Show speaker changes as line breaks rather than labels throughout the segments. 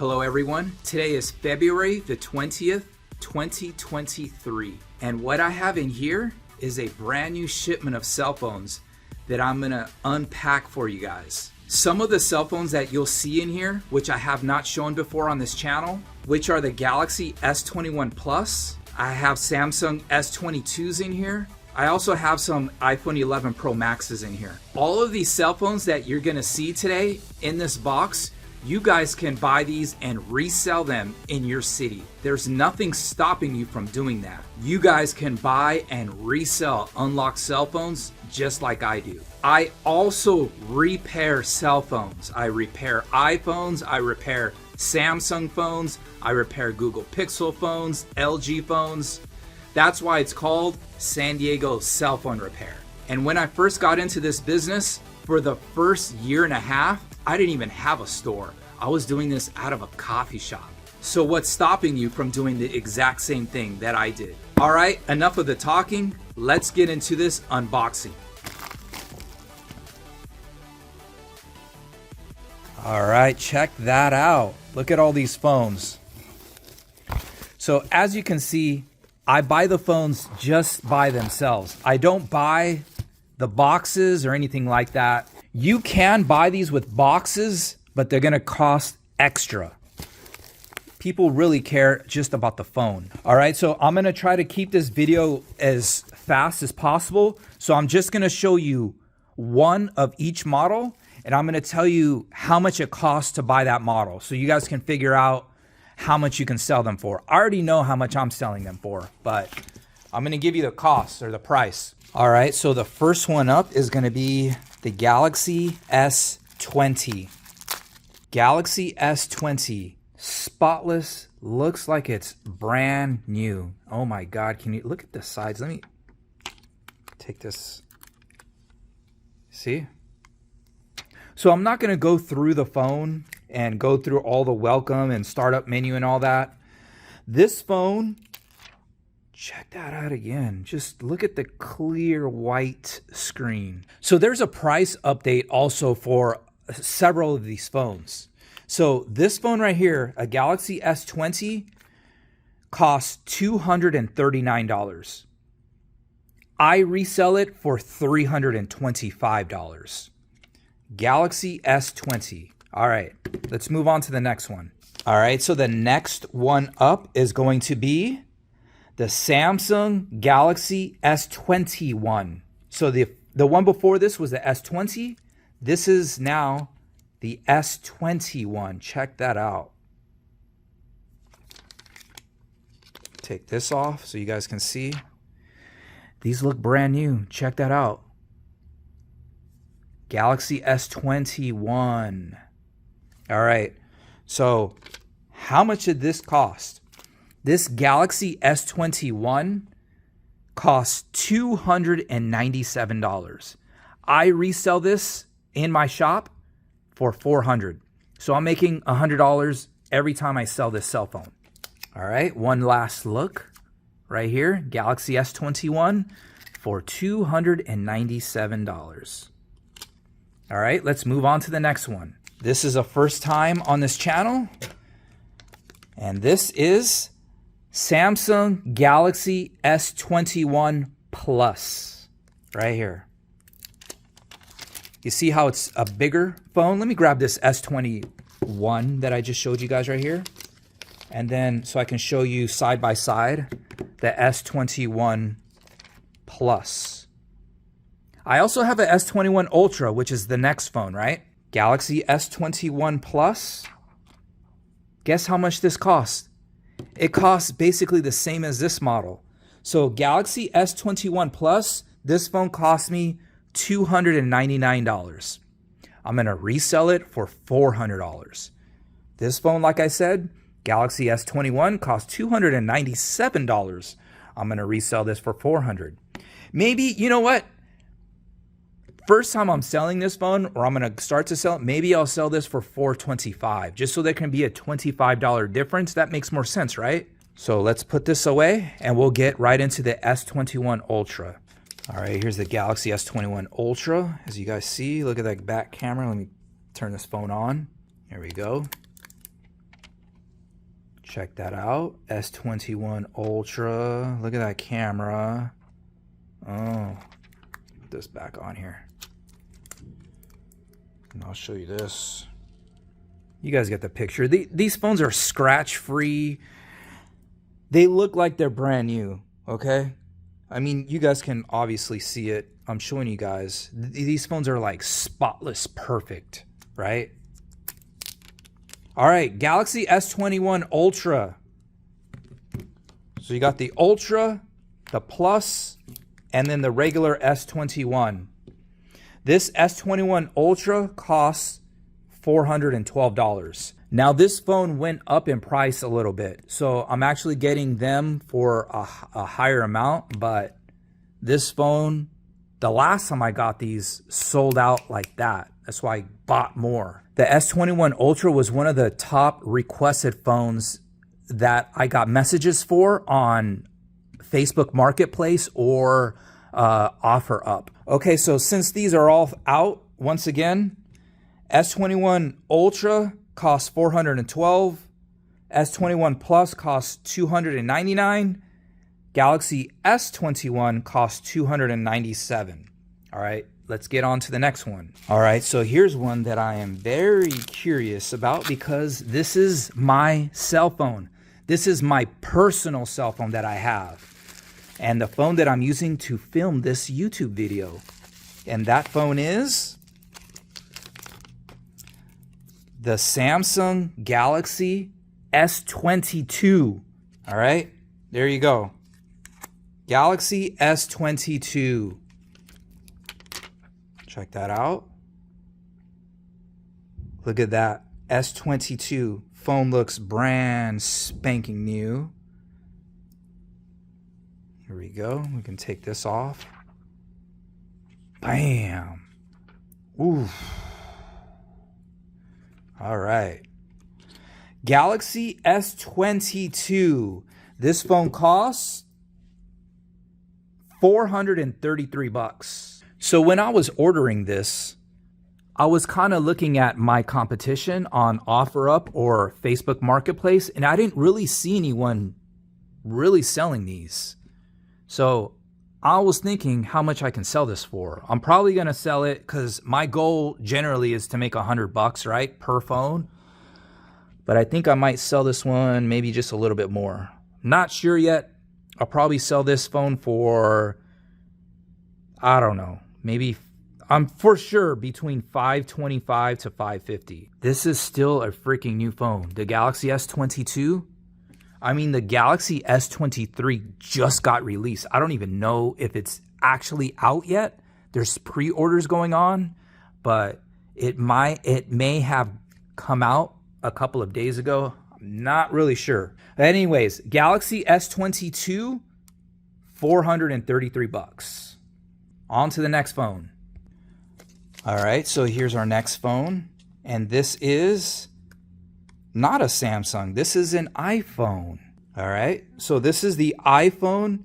Hello everyone, today is February the 20th, 2023. And what I have in here is a brand new shipment of cell phones that I'm gonna unpack for you guys. Some of the cell phones that you'll see in here, which I have not shown before on this channel, which are the Galaxy S21 Plus. I have Samsung S22s in here. I also have some iPhone 11 Pro Maxes in here. All of these cell phones that you're gonna see today in this box, you guys can buy these and resell them in your city. There's nothing stopping you from doing that. You guys can buy and resell unlocked cell phones just like I do. I also repair cell phones. I repair iPhones, I repair Samsung phones, I repair Google Pixel phones, LG phones. That's why it's called San Diego Cell Phone Repair. And when I first got into this business, for the first year and a half, I didn't even have a store. I was doing this out of a coffee shop. So what's stopping you from doing the exact same thing that I did? All right, enough of the talking. Let's get into this unboxing. All right, check that out. Look at all these phones. So as you can see, I buy the phones just by themselves. I don't buy the boxes or anything like that. You can buy these with boxes, but they're gonna cost extra. People really care just about the phone. All right, so I'm gonna try to keep this video as fast as possible. So I'm just gonna show you one of each model, and I'm gonna tell you how much it costs to buy that model, so you guys can figure out how much you can sell them for. I already know how much I'm selling them for, but I'm gonna give you the cost or the price. All right, so the first one up is gonna be the Galaxy S20. Galaxy S20, spotless, looks like it's brand new. Oh my God, can you look at the sides? Let me take this, see? So I'm not gonna go through the phone and go through all the welcome and startup menu and all that. This phone, check that out again. Just look at the clear white screen. So there's a price update also for several of these phones. So this phone right here, a Galaxy S20, costs $239. I resell it for $325. Galaxy S20. All right, let's move on to the next one. All right, so the next one up is going to be the Samsung Galaxy S21. So the one before this was the S20. This is now the S21. Check that out. Take this off so you guys can see. These look brand new. Check that out. Galaxy S21. All right, so how much did this cost? This Galaxy S21 costs $297. I resell this in my shop for $400. So I'm making $100 every time I sell this cell phone. All right, one last look right here. Galaxy S21 for $297. All right, let's move on to the next one. This is a first time on this channel, and this is Samsung Galaxy S21 Plus right here. You see how it's a bigger phone? Let me grab this S21 that I just showed you guys right here, and then so I can show you side by side the S21 Plus. I also have an S21 Ultra, which is the next phone, right? Galaxy S21 Plus. Guess how much this costs? It costs basically the same as this model. So Galaxy S21 Plus, this phone cost me $299. I'm gonna resell it for $400. This phone, like I said, Galaxy S21 costs $297. I'm gonna resell this for $400. Maybe, you know what? First time I'm selling this phone, or I'm gonna start to sell it, maybe I'll sell this for $425, just so there can be a $25 difference. That makes more sense, right? So let's put this away and we'll get right into the S21 Ultra. All right, here's the Galaxy S21 Ultra. As you guys see, look at that back camera. Let me turn this phone on. There we go. Check that out. S21 Ultra. Look at that camera. Oh, put this back on here. And I'll show you this. You guys get the picture. These phones are scratch-free. They look like they're brand new, okay? I mean, you guys can obviously see it. I'm showing you guys. These phones are like spotless perfect, right? All right, Galaxy S21 Ultra. So you got the Ultra, the Plus, and then the regular S21. This S21 Ultra costs $412. Now this phone went up in price a little bit, so I'm actually getting them for a higher amount, but this phone, the last time I got these, sold out like that. That's why I bought more. The S21 Ultra was one of the top requested phones that I got messages for on Facebook Marketplace or OfferUp. Okay, so since these are all out, once again, S21 Ultra costs $412, S21 Plus costs $299, Galaxy S21 costs $297. All right, let's get on to the next one. All right, so here's one that I am very curious about because this is my cell phone. This is my personal cell phone that I have, and the phone that I'm using to film this YouTube video. And that phone is the Samsung Galaxy S22. All right, there you go. Galaxy S22. Check that out. Look at that. S22. Phone looks brand spanking new. Here we go. We can take this off. Bam. Ooh. All right. Galaxy S22. This phone costs $433. So when I was ordering this, I was kind of looking at my competition on OfferUp or Facebook Marketplace, and I didn't really see anyone really selling these. So I was thinking how much I can sell this for. I'm probably going to sell it because my goal generally is to make $100, right, per phone. But I think I might sell this one maybe just a little bit more. Not sure yet. I'll probably sell this phone for, I don't know, maybe, I'm for sure between $525 to $550. This is still a freaking new phone. The Galaxy S22. I mean, the Galaxy S23 just got released. I don't even know if it's actually out yet. There's pre-orders going on, but it may have come out a couple of days ago. I'm not really sure. Anyways, Galaxy S22, $433. On to the next phone. All right, so here's our next phone, and this is not a Samsung. This is an iPhone. All right, so this is the iPhone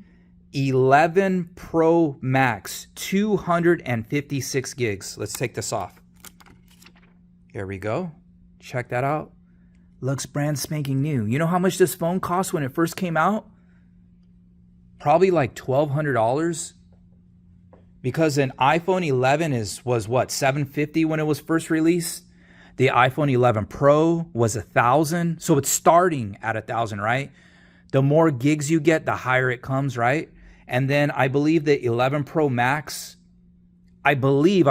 11 Pro Max, 256 gigs. Let's take this off. Here we go. Check that out. Looks brand spanking new. You know how much this phone cost when it first came out? Probably like $1,200. Because an iPhone 11 was what, $750 when it was first released? The iPhone 11 Pro was $1,000. So it's starting at $1,000, right? The more gigs you get, the higher it comes, right? And then I believe the 11 Pro Max, I'm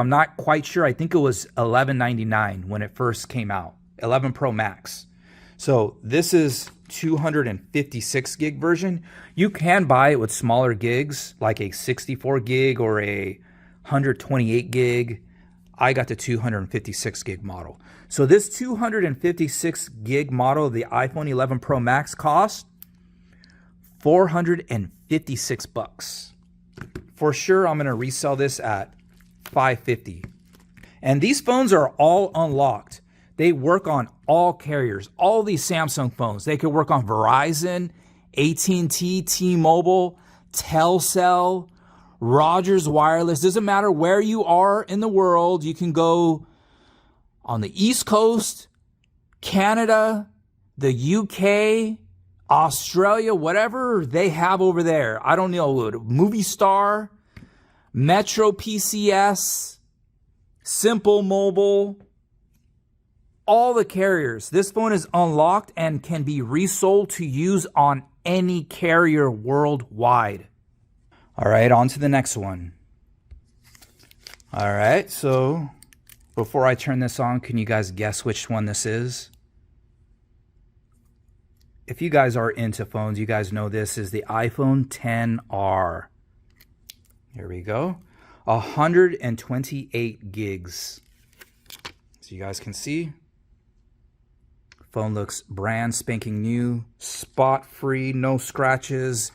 not quite sure. I think it was $1199 when it first came out. 11 Pro Max. So this is 256 gig version. You can buy it with smaller gigs, like a 64 gig or a 128 gig. I got the 256 gig model. So this 256 gig model of the iPhone 11 Pro Max costs $456. For sure, I'm going to resell this at $550. And these phones are all unlocked. They work on all carriers, all these Samsung phones. They could work on Verizon, AT&T, T-Mobile, TelCel, Rogers Wireless. Doesn't matter where you are in the world. You can go on the East Coast, Canada, the UK, Australia, whatever they have over there. I don't know, Movie Star, MetroPCS, Simple Mobile, all the carriers. This phone is unlocked and can be resold to use on any carrier worldwide. All right, on to the next one. All right, so before I turn this on, can you guys guess which one this is? If you guys are into phones, you guys know this is the iPhone XR. Here we go. 128 gigs. So you guys can see. Phone looks brand spanking new, spot free, no scratches.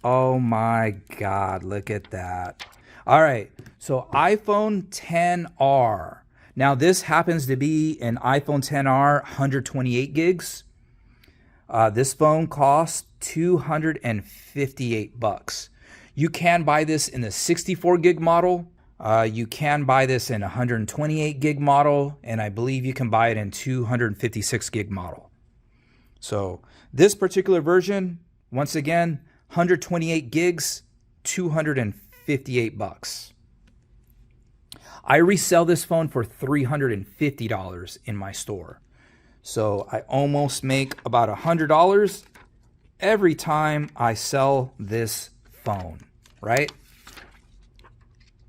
Oh my God, look at that. All right, so iPhone XR. Now this happens to be an iPhone XR 128 gigs. This phone costs $258. You can buy this in the 64 gig model. You can buy this in 128 gig model, and I believe you can buy it in 256 gig model. So this particular version, once again, 128 gigs, $258. I resell this phone for $350 in my store. So I almost make about $100 every time I sell this phone, right?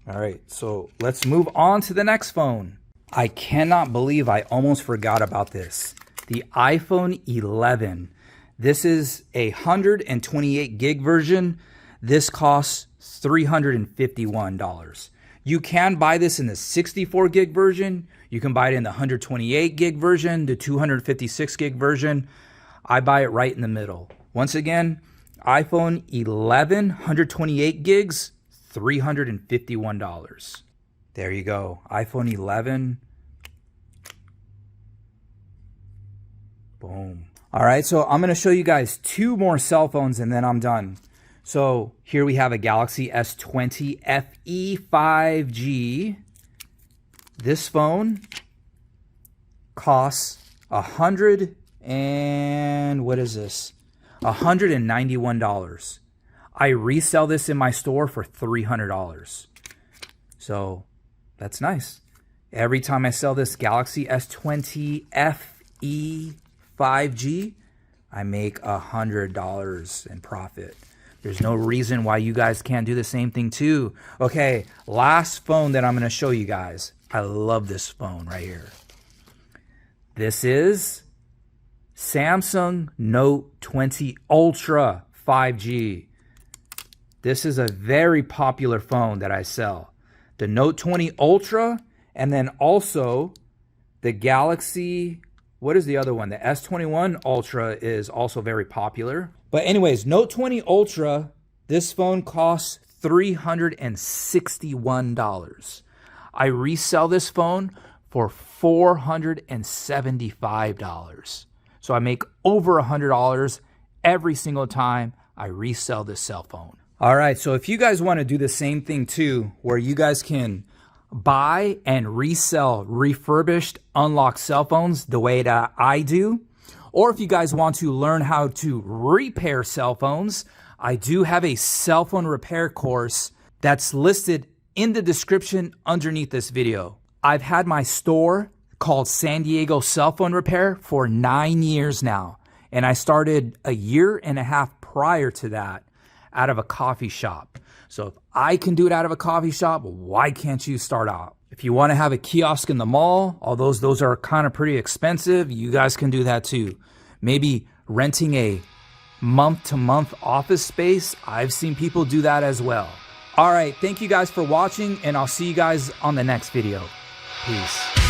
All right, so let's move on to the next phone. I cannot believe I almost forgot about this. The iPhone 11. This is a 128 gig version. This costs $351. You can buy this in the 64 gig version. You can buy it in the 128 gig version, the 256 gig version. I buy it right in the middle. Once again, iPhone 11, 128 gigs, $351. There you go. iPhone 11. Boom. All right, so I'm going to show you guys two more cell phones and then I'm done. So here we have a Galaxy S20 FE 5G. This phone costs $191. I resell this in my store for $300. So that's nice. Every time I sell this Galaxy S20 FE 5G, I make $100 in profit. There's no reason why you guys can't do the same thing too. Okay, last phone that I'm going to show you guys. I love this phone right here. This is Samsung Note 20 Ultra 5G. This is a very popular phone that I sell. The Note 20 Ultra, and then also the Galaxy, what is the other one? The S21 Ultra is also very popular. But anyways, Note 20 Ultra, this phone costs $361. I resell this phone for $475. So I make over $100 every single time I resell this cell phone. All right, so if you guys want to do the same thing too, where you guys can buy and resell refurbished unlocked cell phones the way that I do, or if you guys want to learn how to repair cell phones, I do have a cell phone repair course that's listed in the description underneath this video. I've had my store called San Diego Cell Phone Repair for 9 years now. And I started a year and a half prior to that out of a coffee shop. So if I can do it out of a coffee shop, why can't you start out? If you want to have a kiosk in the mall, although those are kind of pretty expensive, you guys can do that too. Maybe renting a month-to-month office space. I've seen people do that as well. All right, thank you guys for watching, and I'll see you guys on the next video. Peace.